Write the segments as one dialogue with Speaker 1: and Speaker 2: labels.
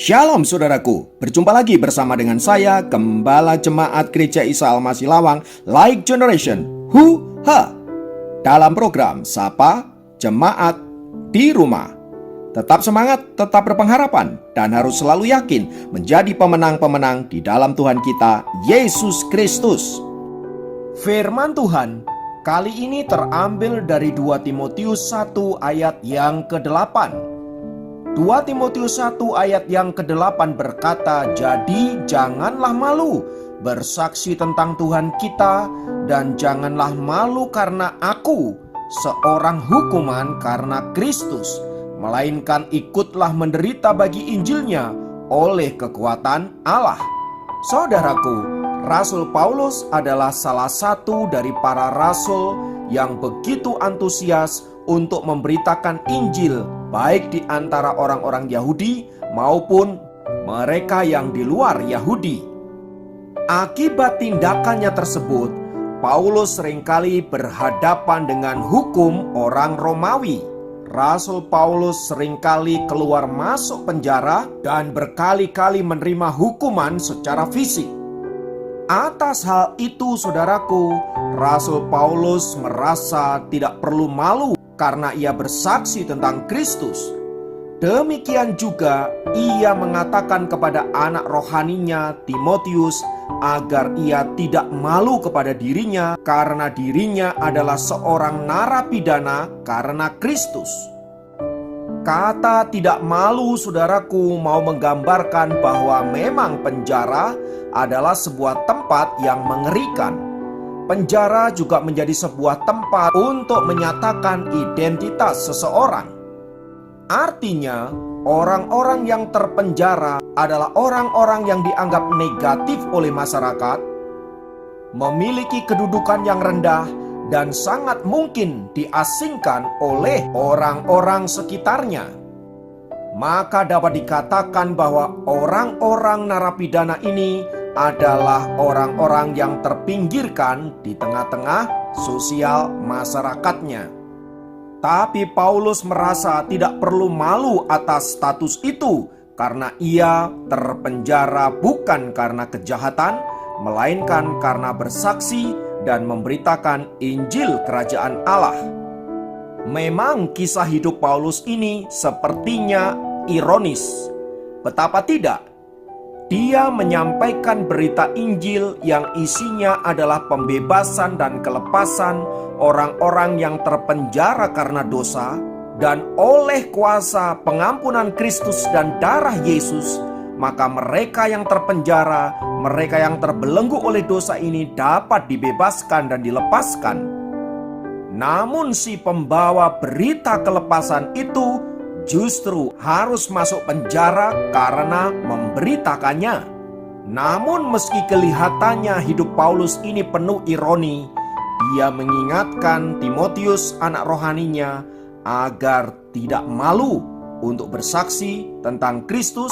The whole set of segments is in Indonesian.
Speaker 1: Shalom saudaraku, berjumpa lagi bersama dengan saya, Gembala Jemaat Gereja Isa Al-Masih Lawang, Like Generation, dalam program Sapa Jemaat di Rumah. Tetap semangat, tetap berpengharapan, dan harus selalu yakin menjadi pemenang-pemenang di dalam Tuhan kita, Yesus Kristus. Firman Tuhan kali ini terambil dari 2 Timotius 1 ayat yang ke-8. 2 Timotius 1 ayat yang ke-8 berkata, "Jadi janganlah malu bersaksi tentang Tuhan kita, dan janganlah malu karena aku, seorang hukuman karena Kristus, melainkan ikutlah menderita bagi Injilnya oleh kekuatan Allah." Saudaraku, Rasul Paulus adalah salah satu dari para rasul yang begitu antusias untuk memberitakan Injil, baik di antara orang-orang Yahudi maupun mereka yang di luar Yahudi. Akibat tindakannya tersebut, Paulus seringkali berhadapan dengan hukum orang Romawi. Rasul Paulus seringkali keluar masuk penjara dan berkali-kali menerima hukuman secara fisik. Atas hal itu, saudaraku, Rasul Paulus merasa tidak perlu malu karena ia bersaksi tentang Kristus. Demikian juga ia mengatakan kepada anak rohaninya Timotius agar ia tidak malu kepada dirinya karena dirinya adalah seorang narapidana karena Kristus. Kata tidak malu, saudaraku, mau menggambarkan bahwa memang penjara adalah sebuah tempat yang mengerikan. Penjara juga menjadi sebuah tempat untuk menyatakan identitas seseorang. Artinya, orang-orang yang terpenjara adalah orang-orang yang dianggap negatif oleh masyarakat, memiliki kedudukan yang rendah, dan sangat mungkin diasingkan oleh orang-orang sekitarnya. Maka dapat dikatakan bahwa orang-orang narapidana ini adalah orang-orang yang terpinggirkan di tengah-tengah sosial masyarakatnya. Tapi Paulus merasa tidak perlu malu atas status itu karena ia terpenjara bukan karena kejahatan, melainkan karena bersaksi dan memberitakan Injil Kerajaan Allah. Memang kisah hidup Paulus ini sepertinya ironis. Betapa tidak? Dia menyampaikan berita Injil yang isinya adalah pembebasan dan kelepasan orang-orang yang terpenjara karena dosa, dan oleh kuasa pengampunan Kristus dan darah Yesus, maka mereka yang terpenjara, mereka yang terbelenggu oleh dosa ini dapat dibebaskan dan dilepaskan. Namun si pembawa berita kelepasan itu justru harus masuk penjara karena memberitakannya. Namun meski kelihatannya hidup Paulus ini penuh ironi, dia mengingatkan Timotius anak rohaninya agar tidak malu untuk bersaksi tentang Kristus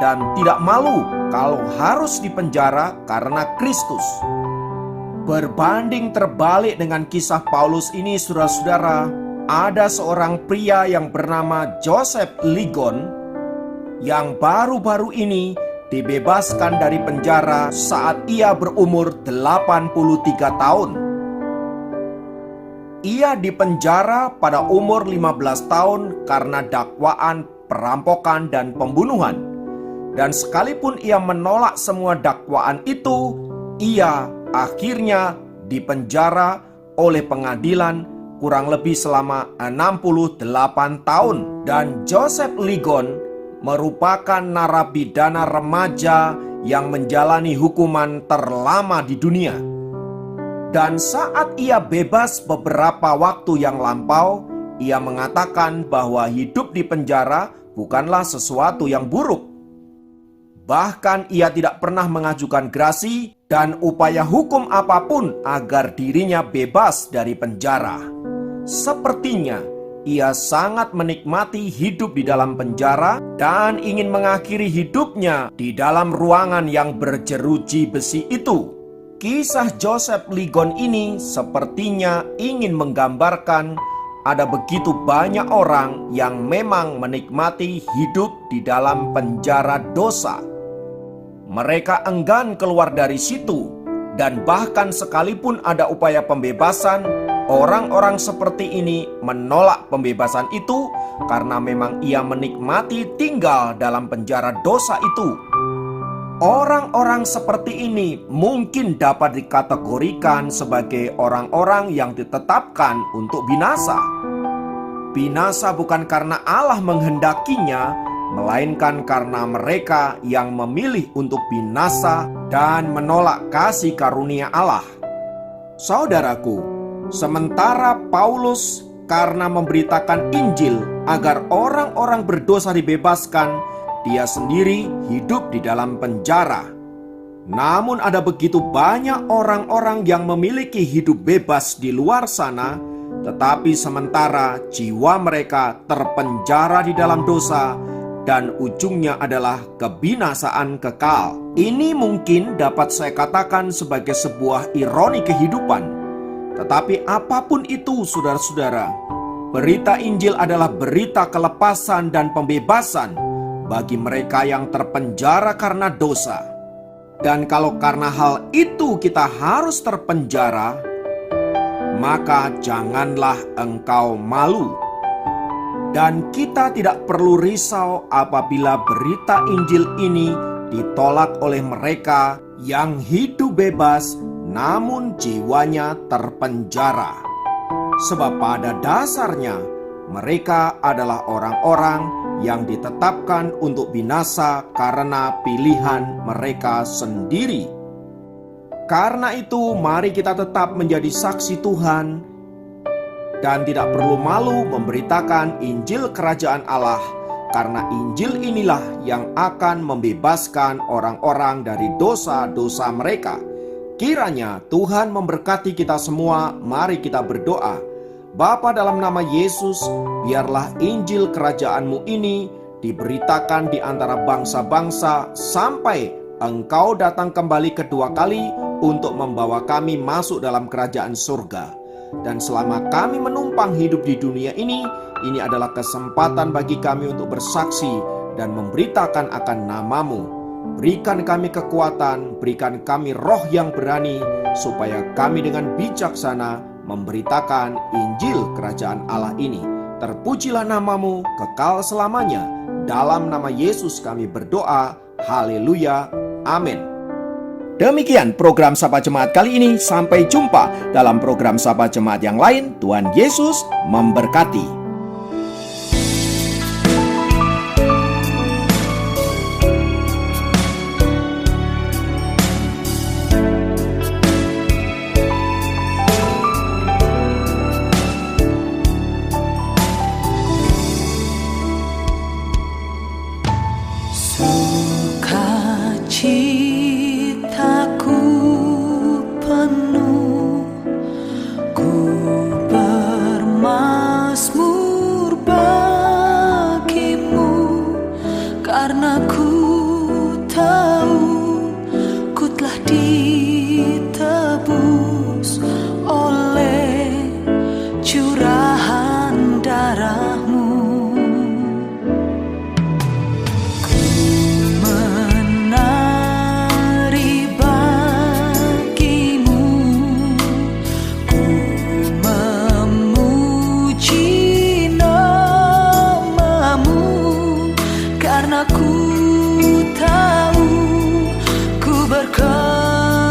Speaker 1: dan tidak malu kalau harus dipenjara karena Kristus. Berbanding terbalik dengan kisah Paulus ini, saudara-saudara, ada seorang pria yang bernama Joseph Ligon yang baru-baru ini dibebaskan dari penjara saat ia berumur 83 tahun. Ia dipenjara pada umur 15 tahun karena dakwaan perampokan dan pembunuhan. Dan sekalipun ia menolak semua dakwaan itu, ia akhirnya dipenjara oleh pengadilan kurang lebih selama 68 tahun. Dan Joseph Ligon merupakan narapidana remaja yang menjalani hukuman terlama di dunia. Dan saat ia bebas beberapa waktu yang lampau, ia mengatakan bahwa hidup di penjara bukanlah sesuatu yang buruk. Bahkan ia tidak pernah mengajukan grasi dan upaya hukum apapun agar dirinya bebas dari penjara. Sepertinya ia sangat menikmati hidup di dalam penjara dan ingin mengakhiri hidupnya di dalam ruangan yang berjeruji besi itu. Kisah Joseph Ligon ini sepertinya ingin menggambarkan ada begitu banyak orang yang memang menikmati hidup di dalam penjara dosa. Mereka enggan keluar dari situ, dan bahkan sekalipun ada upaya pembebasan, orang-orang seperti ini menolak pembebasan itu karena memang ia menikmati tinggal dalam penjara dosa itu. Orang-orang seperti ini mungkin dapat dikategorikan sebagai orang-orang yang ditetapkan untuk binasa. Binasa bukan karena Allah menghendakinya, melainkan karena mereka yang memilih untuk binasa dan menolak kasih karunia Allah. Saudaraku, sementara Paulus karena memberitakan Injil agar orang-orang berdosa dibebaskan, dia sendiri hidup di dalam penjara. Namun ada begitu banyak orang-orang yang memiliki hidup bebas di luar sana, tetapi sementara jiwa mereka terpenjara di dalam dosa, dan ujungnya adalah kebinasaan kekal. Ini mungkin dapat saya katakan sebagai sebuah ironi kehidupan. Tetapi apapun itu, saudara-saudara, berita Injil adalah berita kelepasan dan pembebasan bagi mereka yang terpenjara karena dosa. Dan kalau karena hal itu kita harus terpenjara, maka janganlah engkau malu. Dan kita tidak perlu risau apabila berita Injil ini ditolak oleh mereka yang hidup bebas namun jiwanya terpenjara. Sebab pada dasarnya mereka adalah orang-orang yang ditetapkan untuk binasa karena pilihan mereka sendiri. Karena itu, mari kita tetap menjadi saksi Tuhan dan tidak perlu malu memberitakan Injil Kerajaan Allah, karena Injil inilah yang akan membebaskan orang-orang dari dosa-dosa mereka. Kiranya Tuhan memberkati kita semua. Mari kita berdoa. Bapa, dalam nama Yesus, biarlah Injil Kerajaan-Mu ini diberitakan di antara bangsa-bangsa sampai Engkau datang kembali kedua kali untuk membawa kami masuk dalam kerajaan surga. Dan selama kami menumpang hidup di dunia ini adalah kesempatan bagi kami untuk bersaksi dan memberitakan akan nama-Mu. Berikan kami kekuatan, berikan kami roh yang berani, supaya kami dengan bijaksana memberitakan Injil Kerajaan Allah ini. Terpujilah nama-Mu kekal selamanya. Dalam nama Yesus kami berdoa. Haleluya. Amin. Demikian program Sapa Jemaat kali ini. Sampai jumpa dalam program Sapa Jemaat yang lain. Tuhan Yesus memberkati.
Speaker 2: Citaku penuh, ku bermazmur bagimu, karena ku tahu ku telah ditebus oleh curahan darah-Mu. Karena ku tahu ku berkenan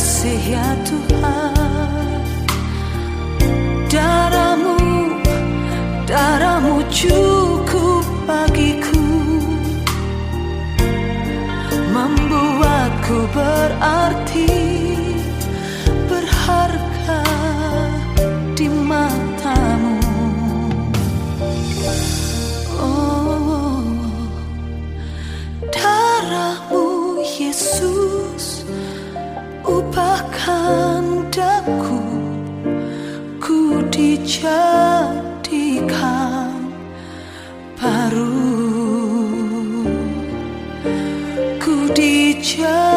Speaker 2: kasih ya Tuhan. Darahmu cukup bagiku, membuatku berarti, berharga di matamu. Oh, darahmu Yesus ubahkan daku, ku dijadikan baru, ku dijadikan